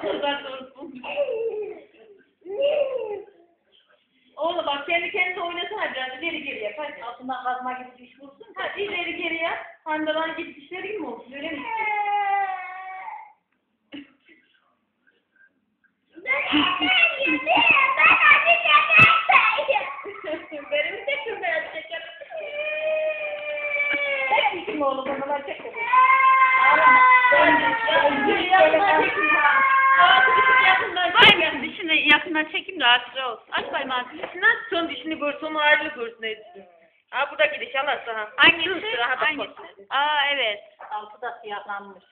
Uzak dursun. Oğlum bak kendi kendine oynasana biraz. İleri geri yap hadi. Altından kazma gibi diş vursun. Hadi ileri geri yap. Handadan git dişleri gibi mi olsun? Öyle mi? Benim de şurada çeker. Hep bizim oğlum onlara çekiyor. Aynen dişini yakından çekeyim de artık olsun. Aç bakayım ağzını. Son dişini görsün, onu ağırlı görsün edilsin. Ha buradaki diş Allah sana. Hangisi? Hangisi? Aa evet. Altı da siyahlanmış.